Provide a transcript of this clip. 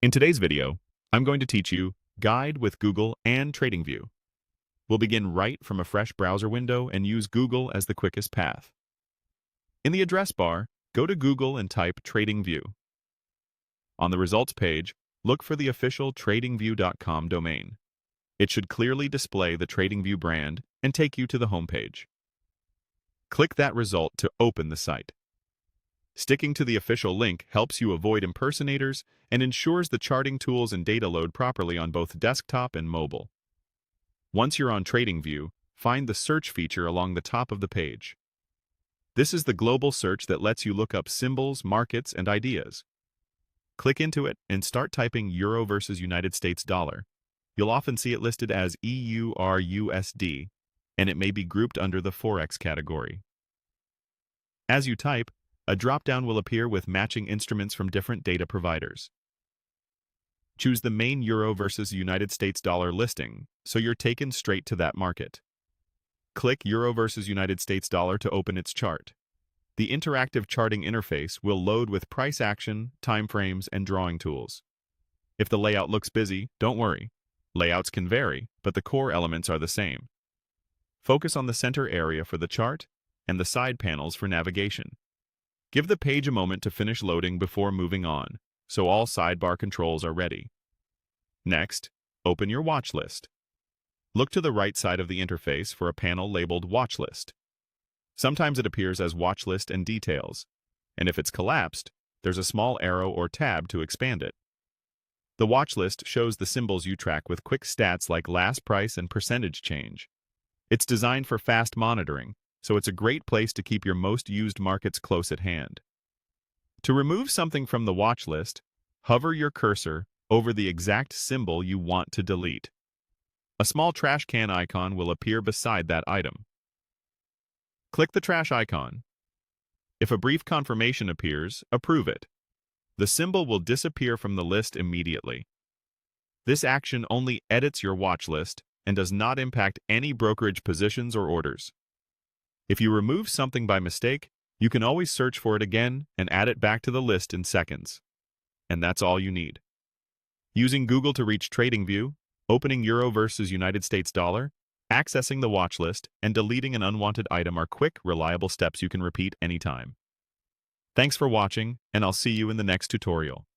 In today's video, I'm going to teach you Guide with Google and TradingView. We'll begin right from a fresh browser window and use Google as the quickest path. In the address bar, go to Google and type TradingView. On the results page, look for the official tradingview.com domain. It should clearly display the TradingView brand and take you to the homepage. Click that result to open the site. Sticking to the official link helps you avoid impersonators and ensures the charting tools and data load properly on both desktop and mobile. Once you're on TradingView, find the search feature along the top of the page. This is the global search that lets you look up symbols, markets, and ideas. Click into it and start typing Euro versus United States dollar. You'll often see it listed as EUR/USD, and it may be grouped under the forex category. As you type, a drop-down will appear with matching instruments from different data providers. Choose the main Euro versus United States dollar listing, so you're taken straight to that market. Click Euro versus United States dollar to open its chart. The interactive charting interface will load with price action, timeframes, and drawing tools. If the layout looks busy, don't worry. Layouts can vary, but the core elements are the same. Focus on the center area for the chart and the side panels for navigation. Give the page a moment to finish loading before moving on, so all sidebar controls are ready. Next, open your watch list. Look to the right side of the interface for a panel labeled Watchlist. Sometimes it appears as Watchlist and Details, and if it's collapsed, there's a small arrow or tab to expand it. The watchlist shows the symbols you track with quick stats like last price and percentage change. It's designed for fast monitoring, so it's a great place to keep your most used markets close at hand. To remove something from the watch list, hover your cursor over the exact symbol you want to delete. A small trash can icon will appear beside that item. Click the trash icon. If a brief confirmation appears, approve it. The symbol will disappear from the list immediately. This action only edits your watch list and does not impact any brokerage positions or orders. If you remove something by mistake, you can always search for it again and add it back to the list in seconds. And that's all you need. Using Google to reach TradingView, opening Euro versus United States dollar, accessing the watch list, and deleting an unwanted item are quick, reliable steps you can repeat anytime. Thanks for watching, and I'll see you in the next tutorial.